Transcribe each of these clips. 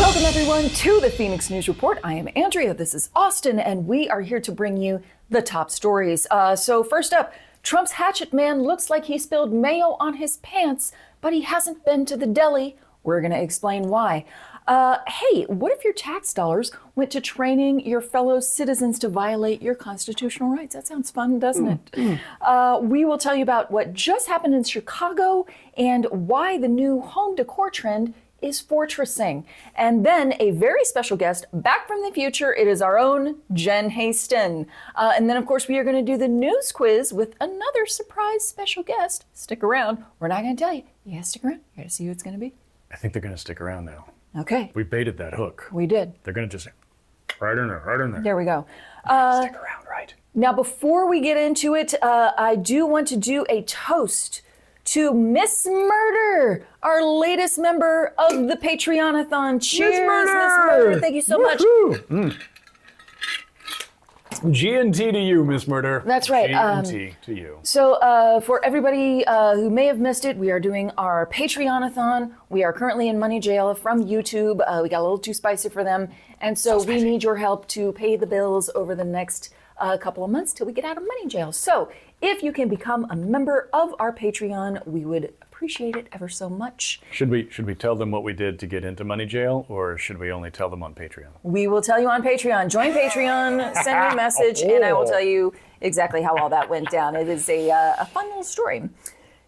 Welcome everyone to the Phoenix News Report. I am Andrea, this is Austin, and we are here to bring you the top stories. So first up, Trump's Hatchet man looks like he spilled mayo on his pants, but he hasn't been to the deli. We're gonna explain why. Hey, what if your tax dollars went to training your fellow citizens to violate your constitutional rights? That sounds fun, doesn't it? We will tell you about what just happened in Chicago and why the new home decor trend is fortressing. And then a very special guest back from the future. It is our own Jen Haston. And then, of course, we are going to do the news quiz with another surprise special guest. Stick around. We're not going to tell you. You got to stick around. You got to see who it's going to be. I think they're going to stick around now. Okay. We baited that hook. We did. They're going to just right in there, right in there. There we go. Stick around, right? Now, before we get into it, I do want to do a toast to Miss Murder, our latest member of the Patreon-a-thon. Cheers, Miss Murder. Thank you so much. G&T to you, Miss Murder. That's right. G&T to you. So for everybody who may have missed it, we are doing our Patreon-a-thon. We are currently in money jail from YouTube. We got a little too spicy for them. And so we need your help to pay the bills over the next couple of months till we get out of money jail. So if you can become a member of our Patreon, we would appreciate it ever so much. Should we tell them what we did to get into money jail, or should we only tell them on Patreon? We will tell you on Patreon. Join Patreon, send me a message, and I will tell you exactly how all that went down. It is a fun little story.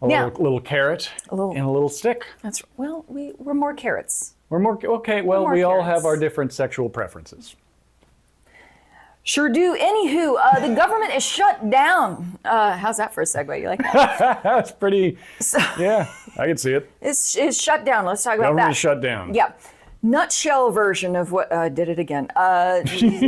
A little carrot and a little stick. That's well, we're more carrots. We're more okay. Well, we all have our different sexual preferences. Sure do. Anywho, the government is shut down. How's that for a segue? You like that? That's pretty. Yeah, I can see it. It's shut down. Let's talk about that. Government is shut down. Yeah. Nutshell version of what did it again.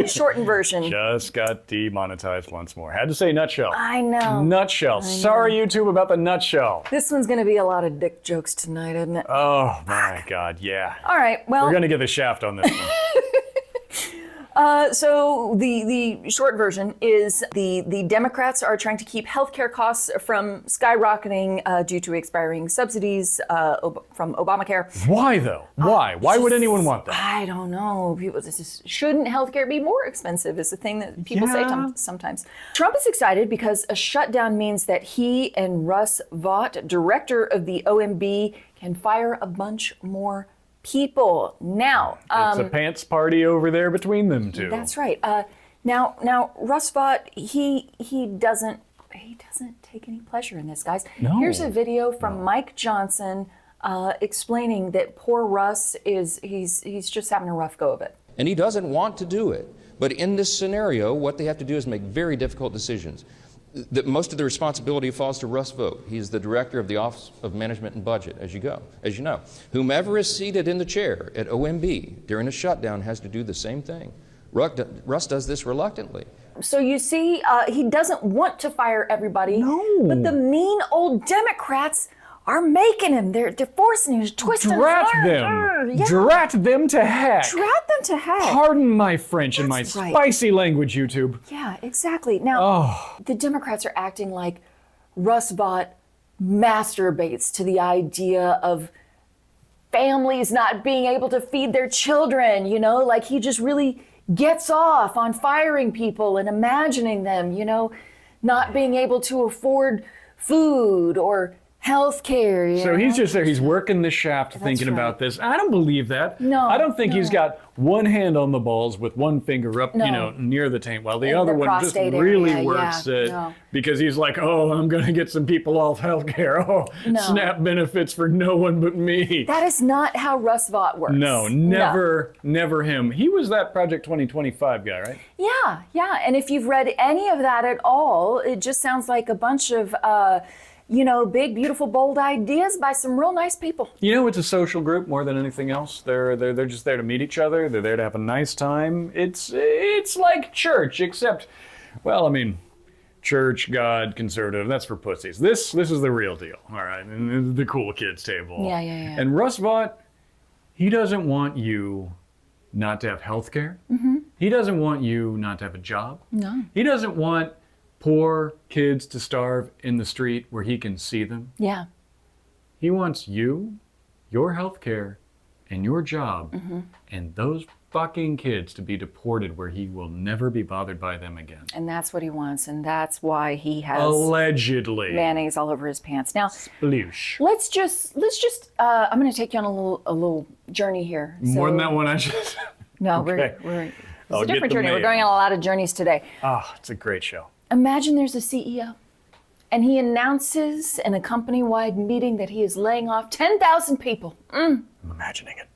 Shortened version. Just got demonetized once more. Had to say nutshell. I know. Nutshell. Sorry, YouTube, about the nutshell. This one's going to be a lot of dick jokes tonight, isn't it? Oh my God, yeah. All right. Well, we're going to get the shaft on this one. So the short version is the Democrats are trying to keep healthcare costs from skyrocketing due to expiring subsidies from Obamacare. Why though? Why? Why would anyone want that? I don't know. People, shouldn't healthcare be more expensive is the thing that people say sometimes. Trump is excited because a shutdown means that he and Russ Vought, director of the OMB, can fire a bunch more people. Now, it's a pants party over there between them two. That's right. Now, Russ Vought, he doesn't take any pleasure in this, guys. No. Here's a video from Mike Johnson explaining that poor Russ he's just having a rough go of it. And he doesn't want to do it. But in this scenario, what they have to do is make very difficult decisions. Most of the responsibility falls to Russ Vought. He's the director of the Office of Management and Budget, as you know. Whomever is seated in the chair at OMB during a shutdown has to do the same thing. Russ does this reluctantly. So you see, he doesn't want to fire everybody. No. But the mean old Democrats are making him. They're forcing him to twist him. Drat them. Yeah. Drat them to heck. Drat them to heck. Pardon my French and my That's right. spicy language, YouTube. Yeah, exactly. Now, the Democrats are acting like Russ Vought masturbates to the idea of families not being able to feed their children, like he just really gets off on firing people and imagining them, not being able to afford food or health care. So he's just there, he's working the shaft thinking about this. I don't believe that. No. I don't think he's got one hand on the balls with one finger up, near the taint, while the other one just really works it because he's like, oh, I'm going to get some people off health care. Oh, SNAP benefits for no one but me. That is not how Russ Vought works. No, never him. He was that Project 2025 guy, right? Yeah. And if you've read any of that at all, it just sounds like a bunch of big, beautiful, bold ideas by some real nice people. It's a social group more than anything else. They're just there to meet each other. They're there to have a nice time. It's like church, except, church, God, conservative, that's for pussies. This is the real deal, all right? And the cool kids table. Yeah. And Russ Vought, he doesn't want you not to have health care. Mm-hmm. He doesn't want you not to have a job. No. He doesn't want poor kids to starve in the street where he can see them. Yeah. He wants you, your health care, and your job and those fucking kids to be deported where he will never be bothered by them again. And that's what he wants, and that's why he has allegedly mayonnaise all over his pants. Now, sploosh. Let's just. I'm going to take you on a little journey here. More than that one I just. No, okay. it's a different journey. We're going on a lot of journeys today. It's a great show. Imagine there's a CEO, and he announces in a company-wide meeting that he is laying off 10,000 people. I'm imagining it.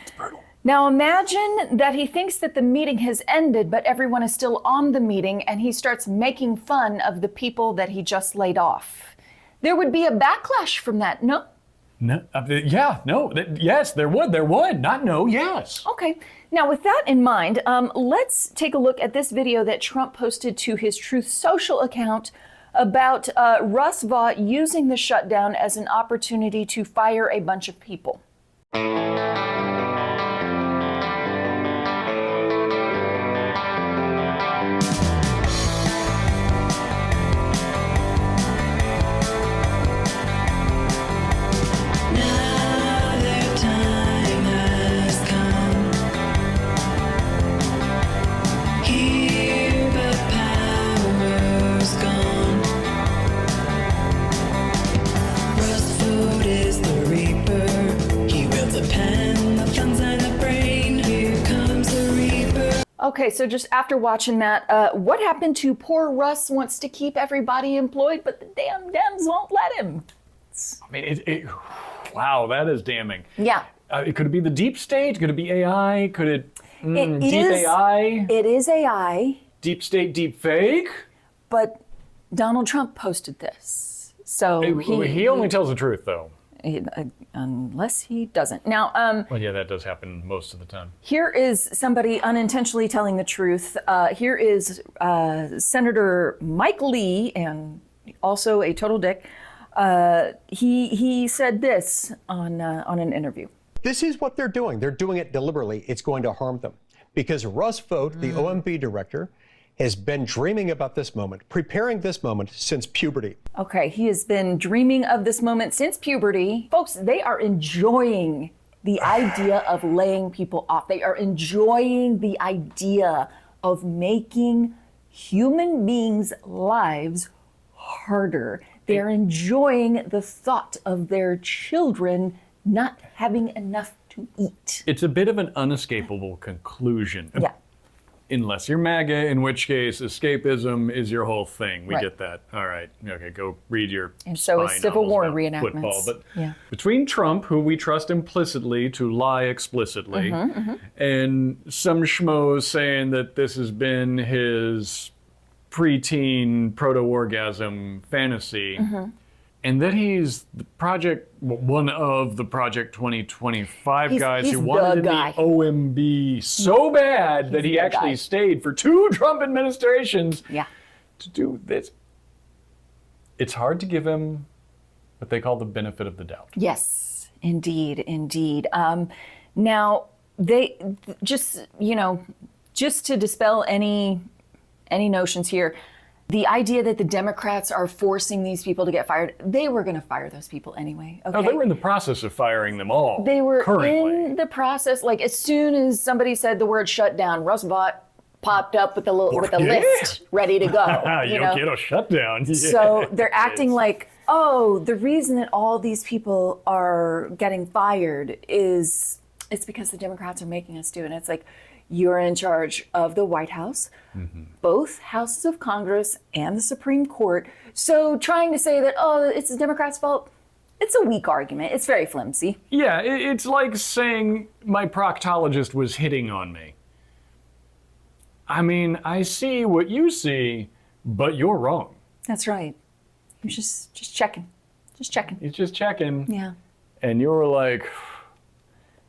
It's brutal. Now imagine that he thinks that the meeting has ended, but everyone is still on the meeting, and he starts making fun of the people that he just laid off. There would be a backlash from that, no? No, yes, there would. Not no, yes. Okay. Now, with that in mind, let's take a look at this video that Trump posted to his Truth Social account about Russ Vought using the shutdown as an opportunity to fire a bunch of people. Okay, so just after watching that, what happened to poor Russ wants to keep everybody employed, but the damn Dems won't let him? I mean, wow, that is damning. Yeah. Could it be the deep state? Could it be AI? Could it, deep is, AI? It is AI. Deep state, deep fake? But Donald Trump posted this. So he only tells the truth, though. Unless he doesn't. Now, well, yeah, that does happen most of the time. Here is somebody unintentionally telling the truth. Here is Senator Mike Lee, and also a total dick. He said this on an interview. This is what they're doing. They're doing it deliberately. It's going to harm them. Because Russ Vought, the OMB director, has been dreaming about this moment, preparing this moment since puberty. Okay, he has been dreaming of this moment since puberty. Folks, they are enjoying the idea of laying people off. They are enjoying the idea of making human beings' lives harder. They're enjoying the thought of their children not having enough to eat. It's a bit of an unescapable conclusion. Yeah. Unless you're MAGA, in which case escapism is your whole thing. We Right. get that. All right. Okay, go read your And so is spy Civil novels War about reenactments. football. But Yeah. between Trump, who we trust implicitly to lie explicitly, and some schmoes saying that this has been his preteen proto-orgasm fantasy, and that he's one of the Project 2025 guys he's who wanted the guy. the OMB so bad that he the actually guy. stayed for 2 Trump administrations Yeah. to do this. It's hard to give him what they call the benefit of the doubt. Yes, indeed, indeed. Now, they just to dispel any notions here, the idea that the Democrats are forcing these people to get fired, they were going to fire those people anyway. Okay? No, they were in the process of firing them all. They were currently. in the process. Like as soon as somebody said the word shutdown, Russ Vought popped up with a list ready to go. You don't get a shutdown. So they're acting like, oh, the reason that all these people are getting fired is it's because the Democrats are making us do it. And it's like, you're in charge of the White House, both houses of Congress and the Supreme Court. So trying to say that, oh, it's the Democrats' fault, it's a weak argument. It's very flimsy. Yeah, it's like saying my proctologist was hitting on me. I mean, I see what you see, but you're wrong. That's right. You're just checking. Just checking. He's just checking. Yeah. And you were like,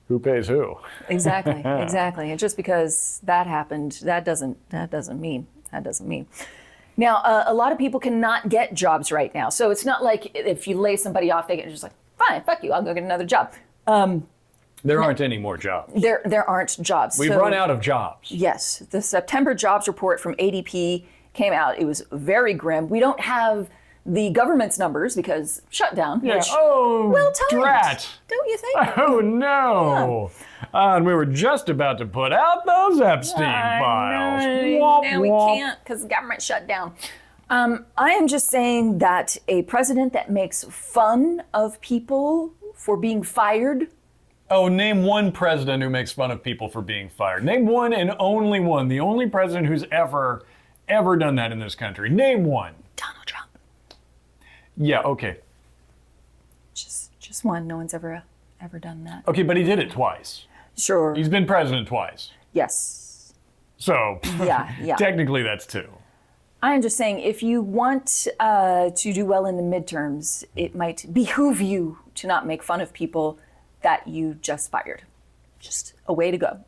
who pays who? Exactly, exactly. And just because that happened, that doesn't mean. Now, a lot of people cannot get jobs right now. So it's not like if you lay somebody off, they get just like, fine, fuck you, I'll go get another job. There aren't any more jobs. There aren't jobs. We've run out of jobs. Yes, the September jobs report from ADP came out. It was very grim. We don't have the government's numbers because shutdown. Yeah. Which, Oh, well timed, drat. don't you think? Oh, no. And we were just about to put out those Epstein files. Now we can't because the government shut down. I am just saying that a president that makes fun of people for being fired. Oh, name one president who makes fun of people for being fired. Name one and only one. The only president who's ever done that in this country. Name one. Donald Trump. Yeah, okay. Just one. No one's ever done that. Okay, but he did it twice. Sure. He's been president twice. Yes. So, Yeah. technically that's two. I'm just saying, if you want to do well in the midterms, it might behoove you to not make fun of people that you just fired. Just a way to go.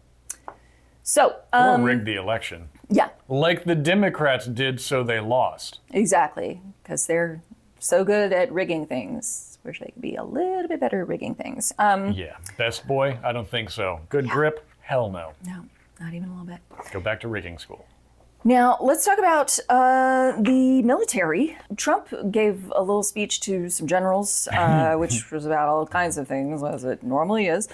So, Or rig the election. yeah, Like the Democrats did, so they lost. exactly. Because they're so good at rigging things. Wish they could be a little bit better at rigging things. Yeah. Best boy? I don't think so. Good grip? Hell no. No, not even a little bit. Go back to rigging school. Now, let's talk about the military. Trump gave a little speech to some generals, which was about all kinds of things, as it normally is.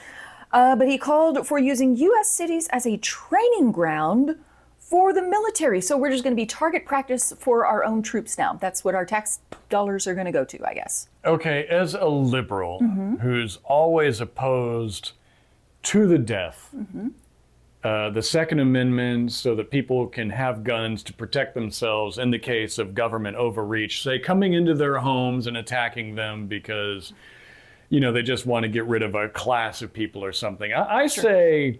But he called for using U.S. cities as a training ground for the military. So we're just going to be target practice for our own troops now. That's what our tax dollars are going to go to, I guess. Okay, as a liberal who's always opposed to the death, the Second Amendment so that people can have guns to protect themselves in the case of government overreach, say coming into their homes and attacking them because, they just want to get rid of a class of people or something. I say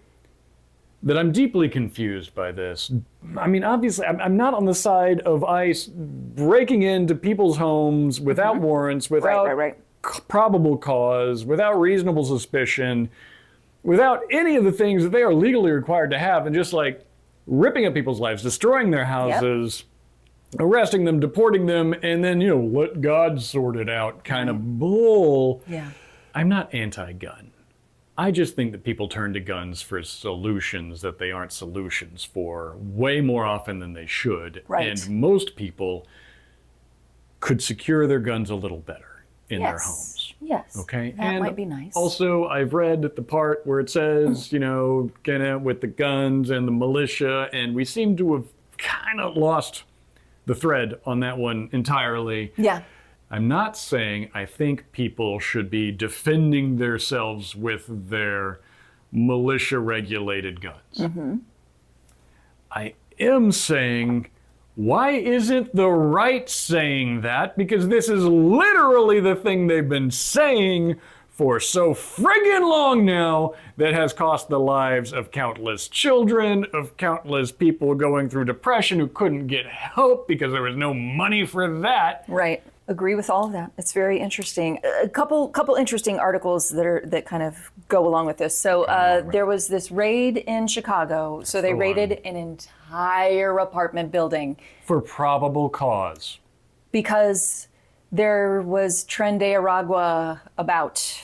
that I'm deeply confused by this. I mean, obviously, I'm not on the side of ICE breaking into people's homes without warrants, without probable cause, without reasonable suspicion, without any of the things that they are legally required to have, and just like ripping up people's lives, destroying their houses, arresting them, deporting them, and then, let God sort it out kind of bull. Yeah. I'm not anti-gun. I just think that people turn to guns for solutions that they aren't solutions for way more often than they should. Right. And most people could secure their guns a little better in their homes. Yes. Okay. That might be nice. Also, I've read the part where it says, get out with the guns and the militia, and we seem to have kind of lost the thread on that one entirely. Yeah. I'm not saying I think people should be defending themselves with their militia-regulated guns. I am saying, why isn't the right saying that? Because this is literally the thing they've been saying for so friggin' long now that has cost the lives of countless children, of countless people going through depression who couldn't get help because there was no money for that. Right. Agree with all of that. It's very interesting. A couple interesting articles that kind of go along with this. So there was this raid in Chicago. So they raided an entire apartment building. For probable cause. Because there was Tren de Aragua about.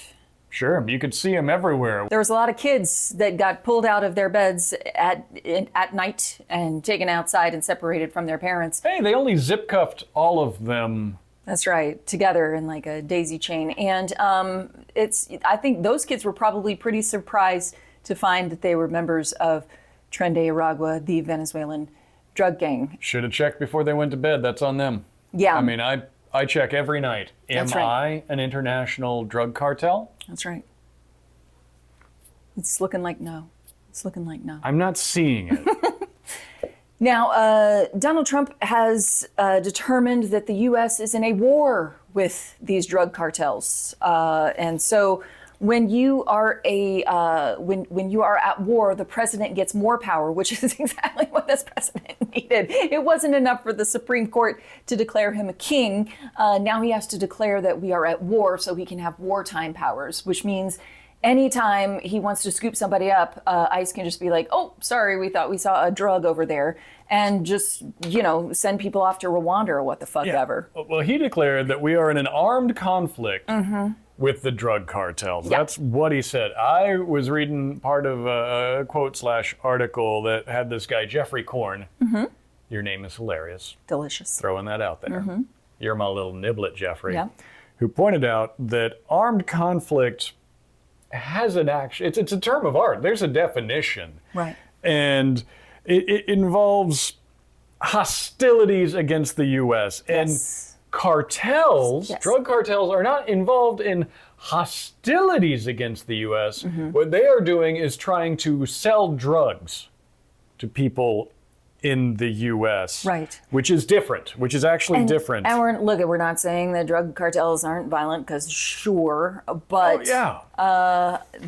Sure, you could see them everywhere. There was a lot of kids that got pulled out of their beds at night and taken outside and separated from their parents. Hey, they only zip cuffed all of them. That's right, together in like a daisy chain. And I think those kids were probably pretty surprised to find that they were members of Tren de Aragua, the Venezuelan drug gang. Should have checked before they went to bed. That's on them. Yeah. I mean, I check every night. Am I an international drug cartel? That's right. It's looking like no. It's looking like no. I'm not seeing it. Now, Donald Trump has determined that the U.S. is in a war with these drug cartels, and so when you are when you are at war, the president gets more power, which is exactly what this president needed. It wasn't enough for the Supreme Court to declare him a king. Now he has to declare that we are at war, so he can have wartime powers, which means anytime he wants to scoop somebody up, ICE can just be like, oh, sorry, we thought we saw a drug over there, and just, send people off to Rwanda or what the fuck ever. Well, he declared that we are in an armed conflict with the drug cartels. Yeah. That's what he said. I was reading part of a quote/article that had this guy, Jeffrey Korn. Your name is hilarious. Delicious. Throwing that out there. you're my little niblet, Jeffrey, Yeah. who pointed out that armed conflict has an action. It's a term of art. There's a definition. Right. And it involves hostilities against the U.S. And cartels, drug cartels, are not involved in hostilities against the U.S. What they are doing is trying to sell drugs to people in the U.S. Right. Which is different, which is actually different. And we're not saying that drug cartels aren't violent, because sure, but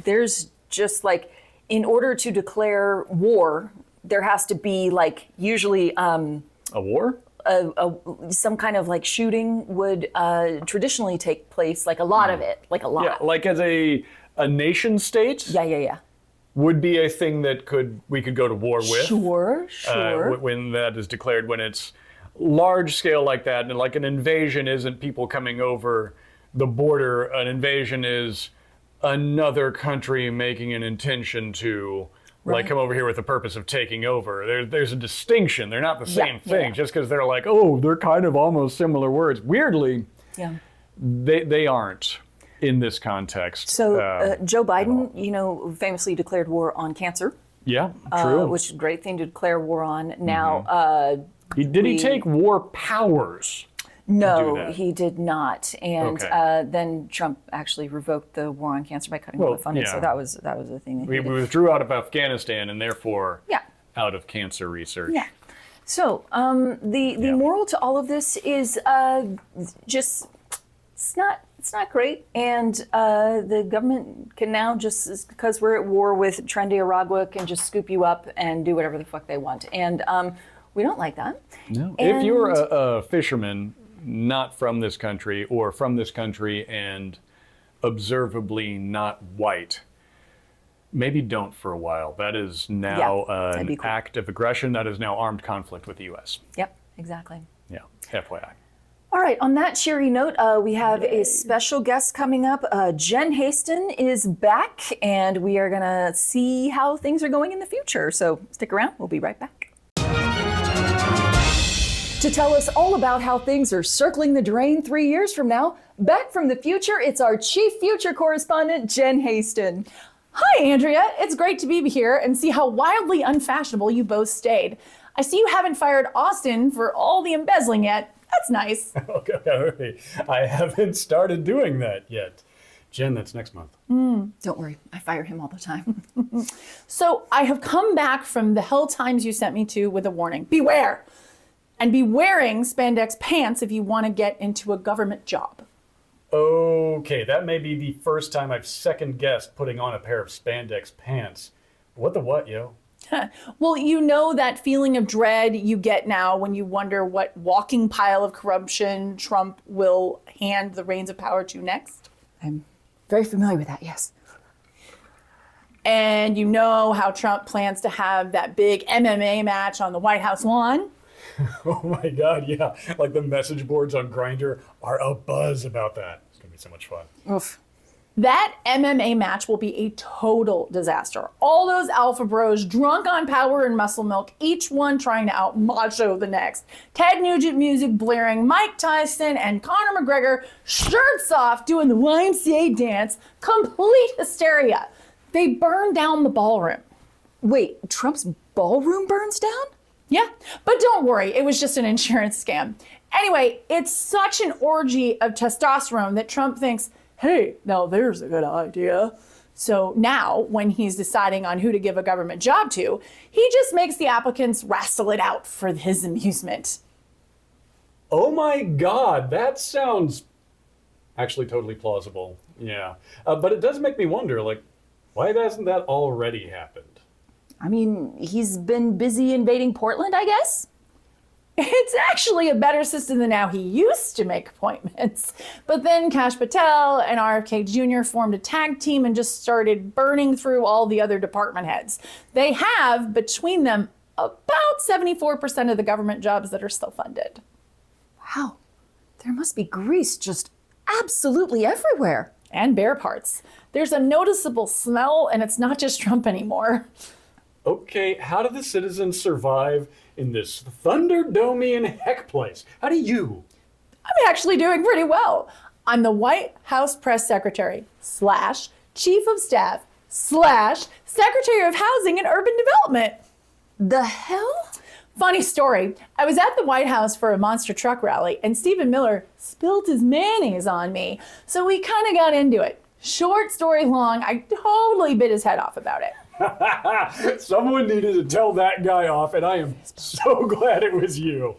there's just like, in order to declare war, there has to be like usually a war? Some kind of like shooting would traditionally take place, like a lot of it, like a lot. Yeah, like as a nation state? Yeah. Would be a thing that we could go to war with. Sure. When that is declared, when it's large scale like that, and like an invasion isn't people coming over the border. An invasion is another country making an intention to like come over here with the purpose of taking over. There's a distinction. They're not the same thing. Just because they're like, oh, they're kind of almost similar words. Weirdly, they aren't in this context. So Joe Biden, famously declared war on cancer. Yeah, true. Which is a great thing to declare war on. Now, did he take war powers? No, he did not. And then Trump actually revoked the war on cancer by cutting all the funding. So that was the thing. We withdrew out of Afghanistan and therefore out of cancer research. Yeah. So the moral to all of this is just it's not great, and the government can now, just because we're at war with Nicaragua, can just scoop you up and do whatever the fuck they want, and we don't like that. No. If you're a fisherman not from this country, or from this country and observably not white, maybe don't for a while. That is now an act of aggression. That is now armed conflict with the U.S. Yep, exactly. Yeah, FYI. All right, on that cheery note, we have a special guest coming up. Jen Haston is back, and we are going to see how things are going in the future. So stick around. We'll be right back. To tell us all about how things are circling the drain 3 years from now, back from the future, it's our chief future correspondent, Jen Haston. Hi, Andrea. It's great to be here and see how wildly unfashionable you both stayed. I see you haven't fired Austin for all the embezzling yet. That's nice. Okay, I haven't started doing that yet. Jen, that's next month. Don't worry, I fire him all the time. So I have come back from the hell times you sent me to with a warning. Beware! And be wearing spandex pants if you want to get into a government job. Okay, that may be the first time I've second-guessed putting on a pair of spandex pants. What the what, yo? Well, you know that feeling of dread you get now when you wonder what walking pile of corruption Trump will hand the reins of power to next? I'm very familiar with that, yes. And you know how Trump plans to have that big MMA match on the White House lawn? Oh my God, yeah. Like the message boards on Grindr are abuzz about that. It's gonna be so much fun. Oof. That MMA match will be a total disaster. All those alpha bros drunk on power and muscle milk, each one trying to out macho the next. Ted Nugent music blaring, Mike Tyson and Conor McGregor shirts off doing the YMCA dance. Complete hysteria. They burn down the ballroom. Wait, Trump's ballroom burns down? Yeah, but don't worry, it was just an insurance scam. Anyway, it's such an orgy of testosterone that Trump thinks, hey, now there's a good idea. So now, when he's deciding on who to give a government job to, he just makes the applicants wrestle it out for his amusement. Oh my God, that sounds actually totally plausible. Yeah, but it does make me wonder, like, why hasn't that already happened? I mean, he's been busy invading Portland, I guess? It's actually a better system than how he used to make appointments. But then Kash Patel and RFK Jr. formed a tag team and just started burning through all the other department heads. They have, between them, about 74% of the government jobs that are still funded. Wow, there must be grease just absolutely everywhere. And bare parts. There's a noticeable smell, and it's not just Trump anymore. Okay, how do the citizens survive in this Thunderdomian heck place? How do you? I'm actually doing pretty well. I'm the White House press secretary / chief of staff / secretary of housing and urban development. The hell? Funny story. I was at the White House for a monster truck rally and Stephen Miller spilled his mayonnaise on me. So we kind of got into it. Short story long, I totally bit his head off about it. Someone needed to tell that guy off, and I am so glad it was you.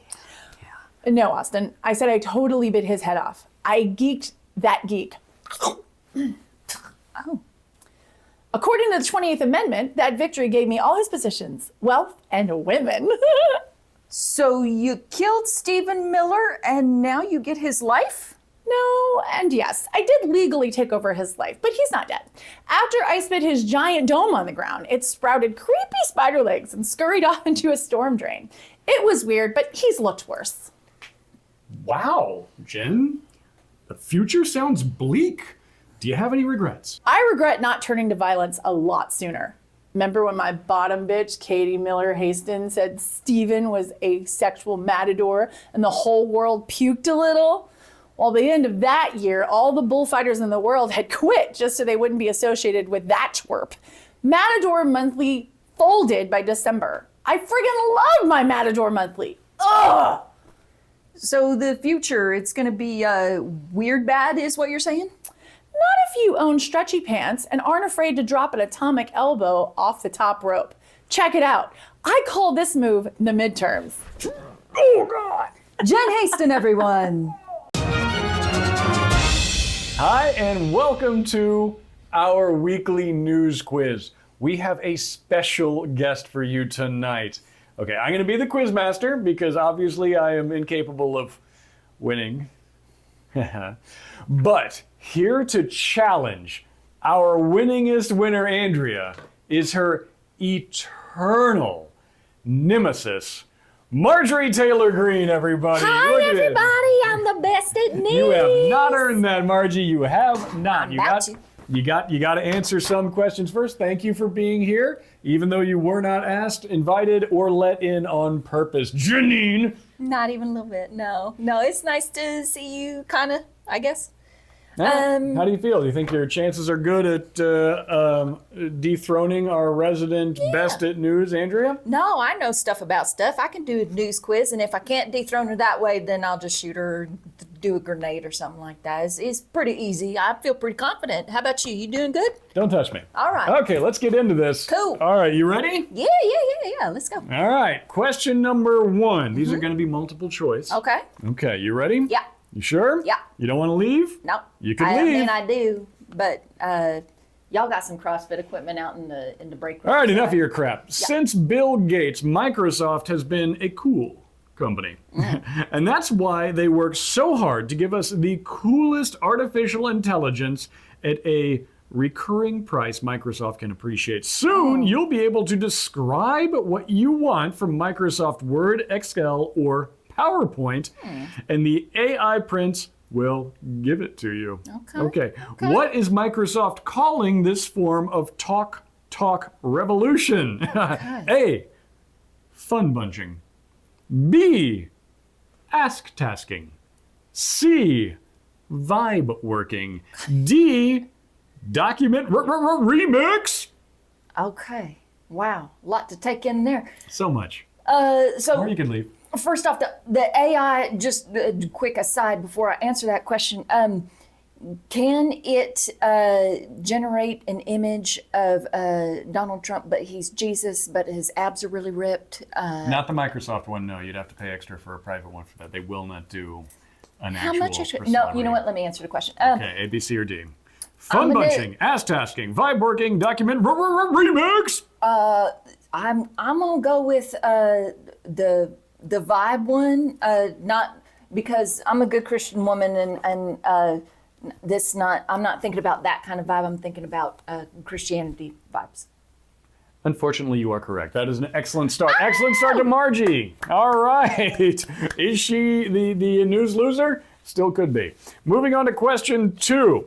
No, Austin. I said I totally bit his head off. I geeked that geek. Oh. According to the 28th Amendment, that victory gave me all his positions, wealth, and women. So you killed Stephen Miller and now you get his life? No, and yes, I did legally take over his life, but he's not dead. After I spit his giant dome on the ground, it sprouted creepy spider legs and scurried off into a storm drain. It was weird, but he's looked worse. Wow, Jen, the future sounds bleak. Do you have any regrets? I regret not turning to violence a lot sooner. Remember when my bottom bitch, Katie Miller Haston, said Stephen was a sexual matador and the whole world puked a little? Well, by the end of that year, all the bullfighters in the world had quit just so they wouldn't be associated with that twerp. Matador Monthly folded by December. I friggin' love my Matador Monthly. Ugh! So the future, it's going to be weird bad is what you're saying? Not if you own stretchy pants and aren't afraid to drop an atomic elbow off the top rope. Check it out. I call this move the midterms. Oh, God. Jen Haston, everyone. Hi, and welcome to our weekly news quiz. We have a special guest for you tonight. Okay, I'm going to be the quiz master because obviously I am incapable of winning. But here to challenge our winningest winner, Andrea, is her eternal nemesis, Marjorie Taylor Greene, everybody. Hi, Look at everybody. it. I'm the best at news. You have not earned that, Margie. You have not. You got to answer some questions first. Thank you for being here, even though you were not asked, invited, or let in on purpose. Janine. Not even a little bit. No, it's nice to see you, kind of, I guess. How do you feel? Do you think your chances are good at dethroning our resident best at news, Andrea? No, I know stuff about stuff. I can do a news quiz, and if I can't dethrone her that way, then I'll just shoot her, do a grenade or something like that. It's pretty easy. I feel pretty confident. How about you? You doing good? Don't touch me. All right. Okay, let's get into this. Cool. All right, you ready? Yeah. Let's go. All right, question number 1. These are going to be multiple choice. Okay. Okay, you ready? Yeah. You sure? Yeah. You don't want to leave? Nope. You can leave. I mean, I do, but y'all got some CrossFit equipment out in the break room. All right, enough of your crap. Since Bill Gates, Microsoft has been a cool company. And that's why they work so hard to give us the coolest artificial intelligence at a recurring price Microsoft can appreciate. Soon, you'll be able to describe what you want from Microsoft Word, Excel, or PowerPoint, and the AI prints will give it to you. Okay. What is Microsoft calling this form of talk revolution? A, fun bunching. B, ask tasking. C, vibe working. D, document remix. Okay. Wow. A lot to take in there. So much. So Or you can leave. first off, the AI, just a quick aside before I answer that question, can it generate an image of Donald Trump, but he's Jesus, but his abs are really ripped? Not the Microsoft one, no. You'd have to pay extra for a private one for that. They will not do an How actual much extra? No, persona you know read. what? Let me answer the question. Okay, A, B, C, or D. Fun gonna- bunching, ass tasking, vibe working, document remix. I'm gonna go with the vibe one. Not because I'm a good Christian woman and I'm not thinking about that kind of vibe. I'm thinking about Christianity vibes. Unfortunately, you are correct. That is an excellent start. Excellent start to Margie. All right. Is she the news loser? Still could be. Moving on to question 2.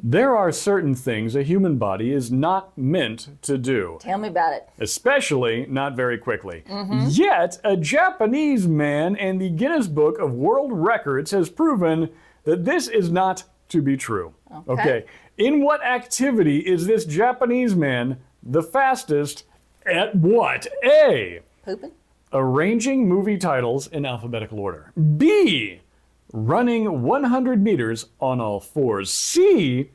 There are certain things a human body is not meant to do. Tell me about it. Especially not very quickly. Yet, a Japanese man in the Guinness Book of World Records has proven that this is not to be true. Okay. In what activity is this Japanese man the fastest at what? A. Pooping? Arranging movie titles in alphabetical order. B. Running 100 meters on all fours. C.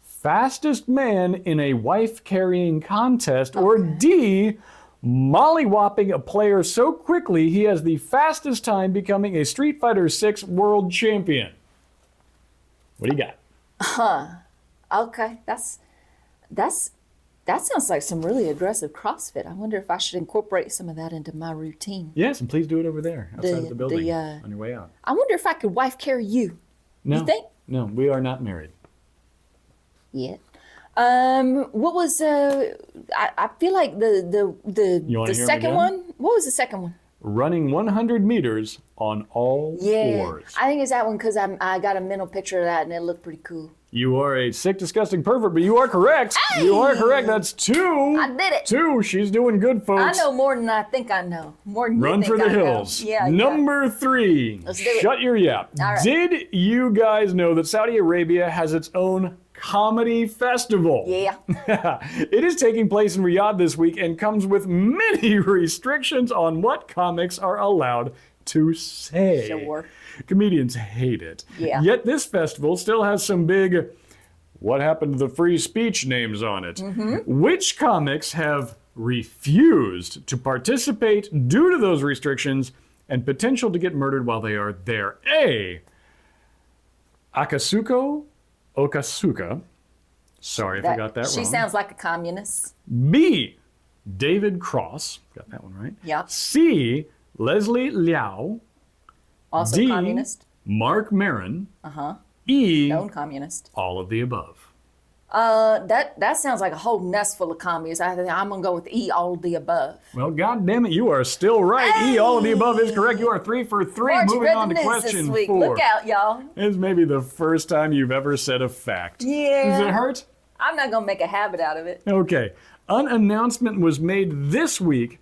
Fastest man in a wife-carrying contest. Or D. Mollywopping a player so quickly he has the fastest time becoming a Street Fighter VI world champion. What do you got? Okay, that sounds like some really aggressive CrossFit. I wonder if I should incorporate some of that into my routine. Yes, and please do it over there outside of the building on your way out. I wonder if I could wife carry you. No, You think? No, we are not married. Yet. What was I feel like the second one? What was the second one? Running 100 meters on all fours. I think it's that one because I got a mental picture of that and it looked pretty cool. You are a sick, disgusting pervert, but you are correct. Hey! You are correct. That's 2. I did it. 2. She's doing good, folks. I know more than I think I know. More than Run you for think the I know. hills. Yeah. Number 3. Let's do it. Shut your yap. All right. Did you guys know that Saudi Arabia has its own comedy festival? Yeah. It is taking place in Riyadh this week and comes with many restrictions on what comics are allowed to say. Sure. Comedians hate it. Yeah. Yet this festival still has some big "what happened to the free speech" names on it. Which comics have refused to participate due to those restrictions and potential to get murdered while they are there? A. Akatsuko Okasuka. Sorry if I got that wrong. She sounds like a communist. B. David Cross. Got that one right. Yeah. C. Leslie Liao. Also D. communist. Mark Maron. Uh-huh. E. Known communist. All of the above. That sounds like a whole nest full of communists. I'm gonna go with E, all of the above. Well, God damn it, you are still right. E, all of the above is correct. You are 3 for 3. Margie Moving read on the to news this question week. 4. Look out, y'all. It's maybe the first time you've ever said a fact. Yeah. Does it hurt? I'm not gonna make a habit out of it. Okay. An announcement was made this week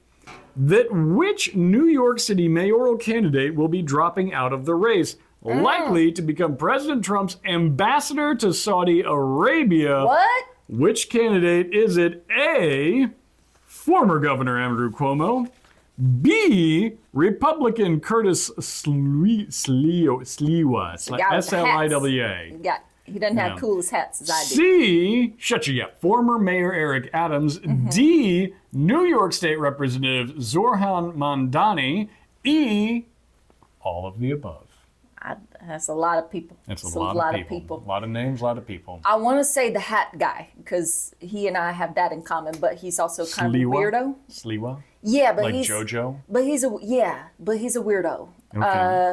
that which New York City mayoral candidate will be dropping out of the race, likely to become President Trump's ambassador to Saudi Arabia. What? Which candidate is it? A. Former Governor Andrew Cuomo. B. Republican Curtis Sliwa. S-L-I-W-A. He doesn't have coolest hats as I do. C. Shut your yap. Former Mayor Eric Adams. D. New York State Representative Zohran Mamdani. E. All of the above. That's a lot of people. That's a lot of people. A lot of names, a lot of people. I want to say the hat guy because he and I have that in common, but he's also kind of a weirdo. Sliwa? Yeah, but Like he's JoJo? But he's a weirdo.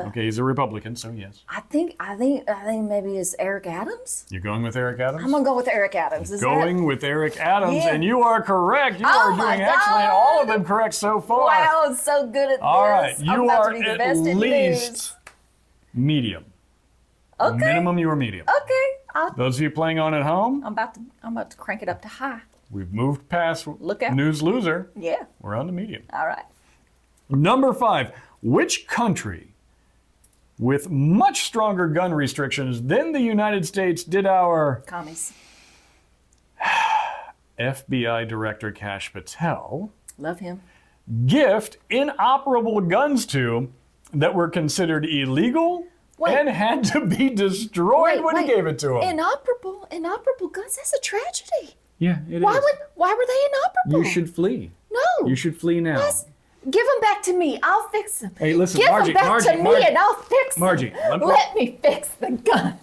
Okay, he's a Republican, so yes. I think maybe it's Eric Adams. You're going with Eric Adams? I'm gonna go with Eric Adams. Going with Eric Adams, Yeah. and you are correct. You Oh are my doing excellent. God. All of them correct so far. Wow, I'm so good at All right, this. I'm you about are to be the at best in least news. medium. Okay. Minimum, you are medium. Okay. Those of you playing on at home, I'm about to crank it up to high. we've moved past Look out. news loser. Yeah. We're on to medium. All right. Number 5, which country with much stronger gun restrictions than the United States did our Commies. FBI Director Kash Patel Love him. gift inoperable guns to that were considered illegal and had to be destroyed when he gave it to him? Inoperable guns. That's a tragedy. Yeah, it is. Why were they inoperable? You should flee. No. You should flee now. Give them back to me. I'll fix them. Hey, listen, Give Margie, them back Margie, to Margie, me and I'll fix them. Margie, let me fix the guns.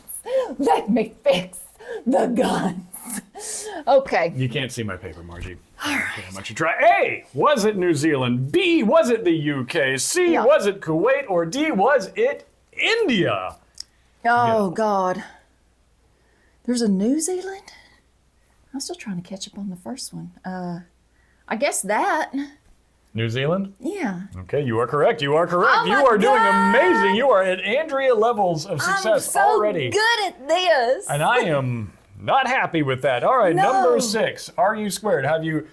Let me fix the guns. Okay. You can't see my paper, Margie. Okay, how much you try? A, was it New Zealand? B, was it the UK? C, was it Kuwait? Or D, was it India? Oh, God. There's a New Zealand? I'm still trying to catch up on the first one. I guess that. New Zealand? Yeah. Okay, you are correct. You are correct. Oh You my are doing God. amazing. You are at Andrea levels of success I'm so already. good at this. And I am Not happy with that. All right, number 6. Are you squared? Have you...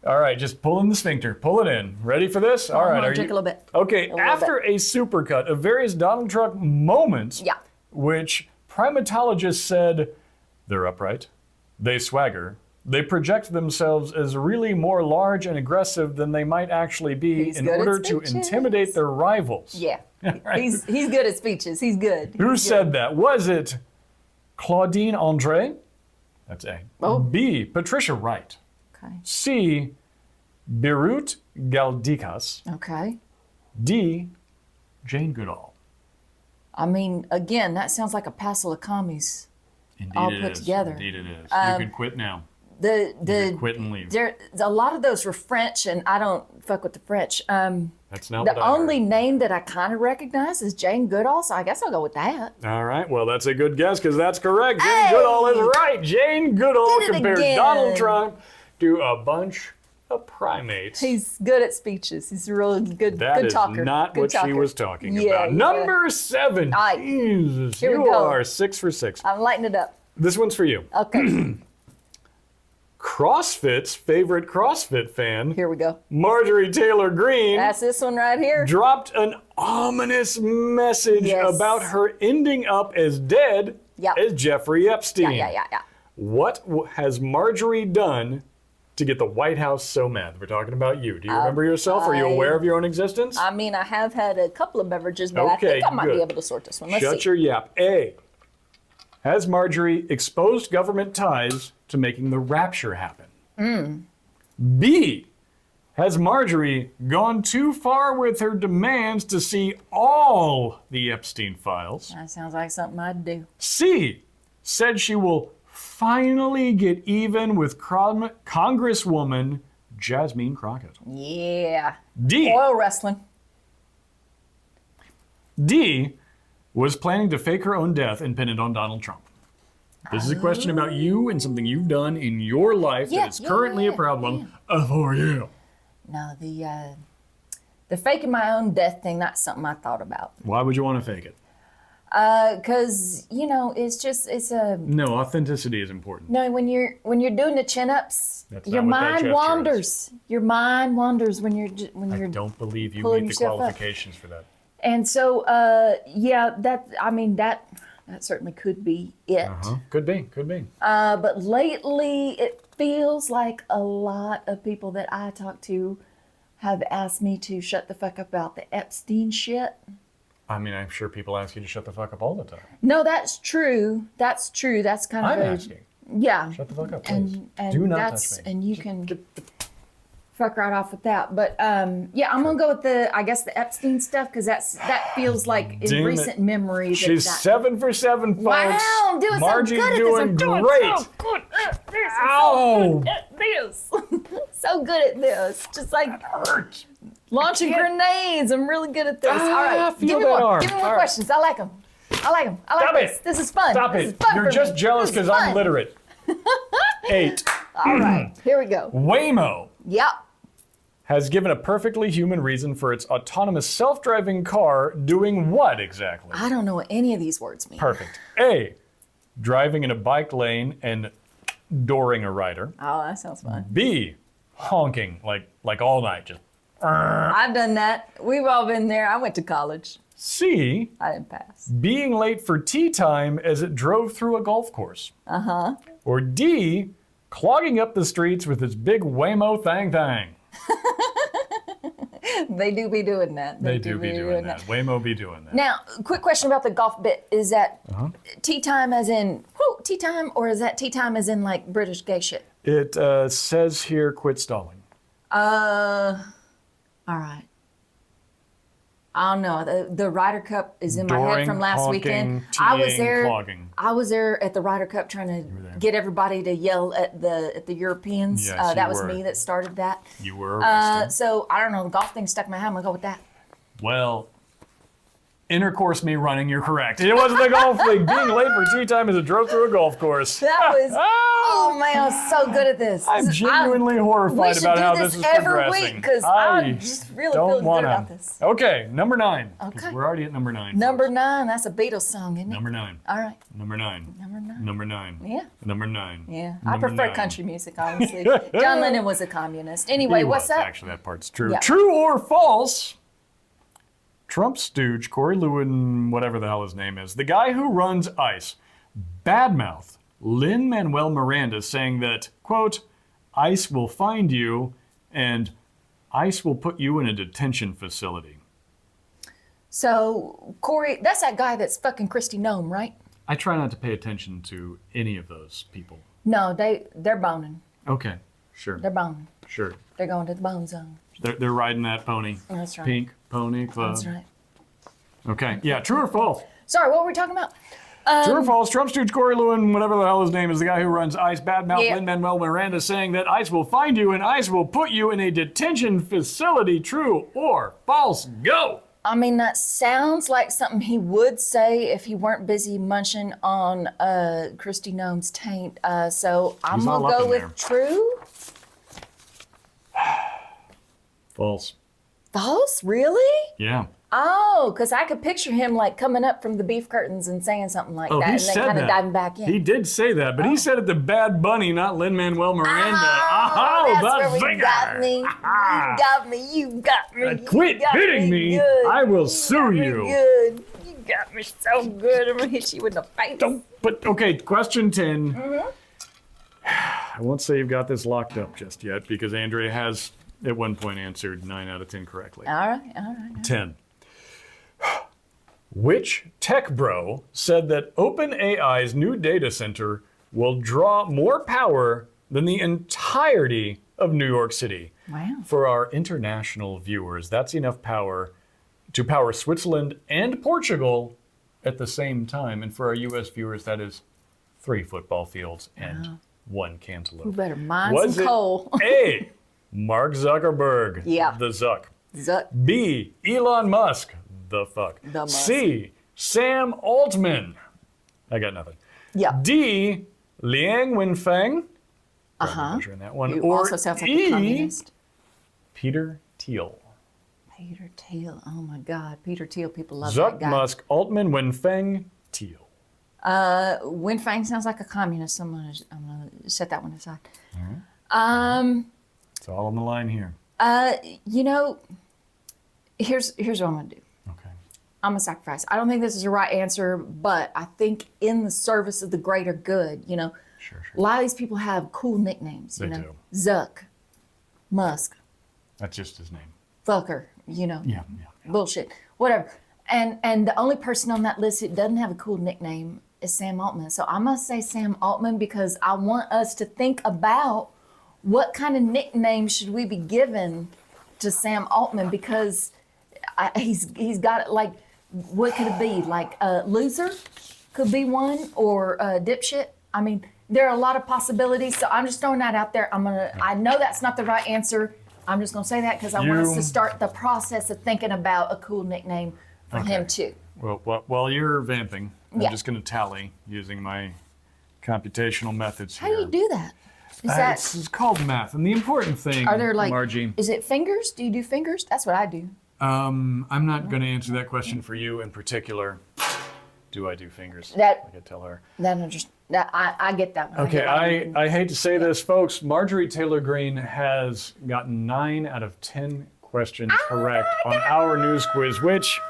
All right, just pull in the sphincter. Pull it in. Ready for this? All right. Drink a little bit. Okay, after a supercut of various Donald Trump moments, which primatologists said they're upright, they swagger, they project themselves as really more large and aggressive than they might actually be in order to intimidate their rivals. Yeah. Right. He's good at speeches. He's good. Who said that? Was it Claudine Andre? That's A. Oh. B. Patricia Wright. Okay. C. Birut Galdikas. Okay. D. Jane Goodall. I mean, again, that sounds like a passel of commies. Indeed all it put is. together. Indeed it is. You can quit now. You can quit and leave. A lot of those were French, and I don't fuck with the French. That's not what the I only heard. name that I kind of recognize is Jane Goodall, so I guess I'll go with that. All right, well, that's a good guess because that's correct. Jane Goodall is right. Jane Goodall compared Donald Trump to a bunch of primates. He's good at speeches. He's a really good talker. That is not what she was talking about. Yeah. Number 7. All right. Jesus, Here we you go. are 6 for 6. I'm lighting it up. This one's for you. Okay. CrossFit's favorite CrossFit fan, Here we go. Marjorie Taylor Greene, That's this one right here. dropped an ominous message about her ending up as dead as Jeffrey Epstein. Yeah. What has Marjorie done to get the White House so mad? We're talking about you. Do you remember yourself? Are you aware of your own existence? I mean, I have had a couple of beverages, but I think I might be able to sort this one. Let's Shut see. your yap. A. Has Marjorie exposed government ties to making the rapture happen? B. Has Marjorie gone too far with her demands to see all the Epstein files? That sounds like something I'd do. C. Said she will finally get even with Congresswoman Jasmine Crockett. Yeah. D. Oil wrestling. D. Was planning to fake her own death and pin it on Donald Trump. This is a question about you and something you've done in your life that is currently a problem for you. No, the faking my own death thing, that's something I thought about. Why would you want to fake it? Because, it's a... No, authenticity is important. No, when you're doing the chin-ups, your mind wanders. Your mind wanders when you're I don't believe you pulling meet the yourself up. qualifications for that. And so, that certainly could be it. Could be. But lately, it feels like a lot of people that I talk to have asked me to shut the fuck up about the Epstein shit. I mean, I'm sure people ask you to shut the fuck up all the time. No, that's true. That's true. That's kind of I'm asking. Yeah. Shut the fuck up, please. And Do not touch me. And you can fuck right off with that. But I'm gonna go with the Epstein stuff because that feels like in recent memory. She's 7 for 7, folks. Wow, I'm doing Margie's so good doing at this. I'm great. doing so good at this. Ow! This. So good at this. Just like launching grenades. I'm really good at this. All right, feel give me that more. arm. Give me more All right. questions. I like them. I like Stop this. it. This is fun. Stop This it. is fun You're for just me. jealous This is because I'm fun. literate. 8. All right, here we go. Waymo Yep. has given a perfectly human reason for its autonomous self-driving car doing what exactly? I don't know what any of these words mean. Perfect. A. Driving in a bike lane and dooring a rider. Oh, that sounds fun. B. Honking like all night. Just. I've done that. We've all been there. I went to college. C. I didn't pass. Being late for tea time as it drove through a golf course. Or D. Clogging up the streets with its big Waymo thang. They do be doing that. They do be doing that. Waymo be doing that. Now, quick question about the golf bit. Is that tea time as in, tea time, or is that tea time as in like British gay shit? It says here, quit stalling. All right. I don't know. The Ryder Cup is in my head from last weekend. I was there. Clogging. I was there at the Ryder Cup trying to get everybody to yell at the Europeans. Yes, that you was were. me that started that. You were arrested. So I don't know. The golf thing stuck in my head. I'm gonna go with that. Well, Intercourse me running, you're correct. It wasn't the golf league. Being late for tea time as it drove through a golf course. That was, oh man, I was so good at this. I'm genuinely horrified about how this is progressing. every week because I just really feel good about this. Okay, number 9. Okay. We're already at number 9. Number 9, that's a Beatles song, isn't it? Number 9. All right. Number 9. Number 9. Number 9. Yeah. Number 9. Yeah. I Number prefer 9. country music, honestly. John Lennon was a communist. Anyway, He what's was, up? Actually, that part's true. Yeah. True or false? Trump stooge, Corey Lewin, whatever the hell his name is, the guy who runs ICE, badmouth Lin-Manuel Miranda saying that, quote, ICE will find you and ICE will put you in a detention facility. So, Corey, that's that guy that's fucking Kristi Noem, right? I try not to pay attention to any of those people. No, they're boning. Okay, sure. They're boning. Sure. They're going to the bone zone. They're riding that pony. That's right. Pink Pony Club. That's right. Okay, yeah, true or false? Sorry, what were we talking about? True or false? Trump stooge Corey Lewin, whatever the hell his name is, the guy who runs ICE, badmouth Yeah. Lin-Manuel Miranda saying that ICE will find you and ICE will put you in a detention facility. True or false? Go! I mean, that sounds like something he would say if he weren't busy munching on Kristi Noem's taint. So I'm He's going all to up go in with there. true. False. False? Really? Yeah. Oh, because I could picture him like coming up from the beef curtains and saying something like Oh, that he and then said kind of that. diving back in. He did say that, but he said it to Bad Bunny, not Lin-Manuel Miranda. Oh, that's the where you zinger. got me. You got me. You got me. You Quit got hitting me. good. I will You sue got me you. Good. You got me so good. I'm gonna hit you in the face. But okay, question 10. Mm-hmm. I won't say you've got this locked up just yet because Andrea has at one point answered 9 out of 10 correctly. All right. 10. Which tech bro said that OpenAI's new data center will draw more power than the entirety of New York City? Wow. For our international viewers, that's enough power to power Switzerland and Portugal at the same time. And for our US viewers, that is 3 football fields and 1 cantaloupe. You better mine Was some it coal. A, Mark Zuckerberg, Yeah. the Zuck. Zuck. B, Elon Musk, the fuck. The Musk. C, Sam Altman. I got nothing. Yeah. D, Liang Wenfeng. Measuring that one. You or also sounds like E, a communist. Peter Thiel. Peter Thiel. Oh my God. Peter Thiel. People love Zuck, that guy. Musk, Altman, Wenfeng, Thiel. Winfang sounds like a communist. I'm gonna set that one aside. It's all on the line here. You know, here's what I'm gonna do. Okay. I'm gonna sacrifice. I don't think this is the right answer, but I think in the service of the greater good, you know, Sure. a lot of these people have cool nicknames. They You know, do. Zuck, Musk, That's just his name. fucker. You know, Yeah. bullshit, whatever. And the only person on that list who doesn't have a cool nickname is Sam Altman. So I must say Sam Altman because I want us to think about what kind of nickname should we be given to Sam Altman because he's got it like, what could it be? Like loser could be one or dipshit. I mean, there are a lot of possibilities. So I'm just throwing that out there. I know that's not the right answer. I'm just gonna say that because I want us to start the process of thinking about a cool nickname for him too. Well, while you're vamping, I'm Yeah. just going to tally using my computational methods How here. do you do that? Is that It's called math, and the important thing, are there like Margie, is it fingers? Do you do fingers? That's what I do. I'm not going to answer that question for you in particular. Do I do fingers? That- I could tell her. I get that one. Okay, get I hate to say this, folks. Marjorie Taylor Greene has gotten 9 out of 10 questions correct on our news quiz, which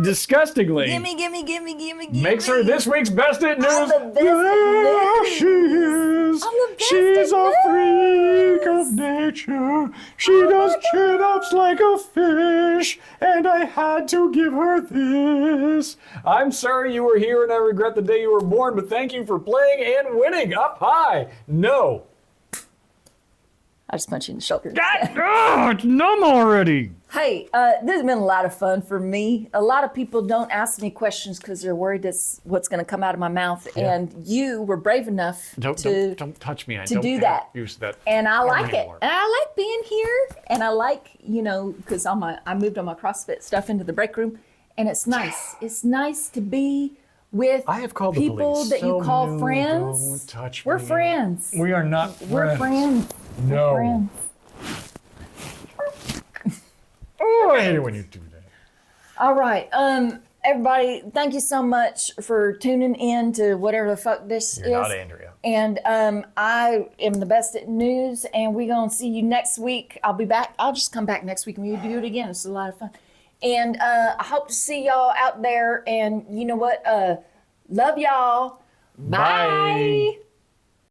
disgustingly Gimme. makes her this week's best at news. I'm the best Yeah, at news. she is. I'm the best She's at a news. freak of nature. She does chin-ups like a fish, and I had to give her this. I'm sorry you were here, and I regret the day you were born, but thank you for playing and winning. Up high. No. I just punch you in the shoulder. It's numb already. Hey, this has been a lot of fun for me. A lot of people don't ask me questions because they're worried that's what's going to come out of my mouth. Yeah. And you were brave enough Don't touch me. I to don't do have that. Use that. And I arm like it. anymore. And I like being here. And I like, because I moved all my CrossFit stuff into the break room. and it's nice. It's nice to be with I have called the people police. that you So call no, friends. Don't touch We're me. friends. We are not friends. We're friends. No. We're friends. Oh, I hate it when you do that. All right. Everybody, thank you so much for tuning in to whatever the fuck this is. You're not Andrea. And I am the best at news, and we're going to see you next week. I'll be back. I'll just come back next week and we do it again. It's a lot of fun. And I hope to see y'all out there. And you know what? Love y'all. Bye. Bye.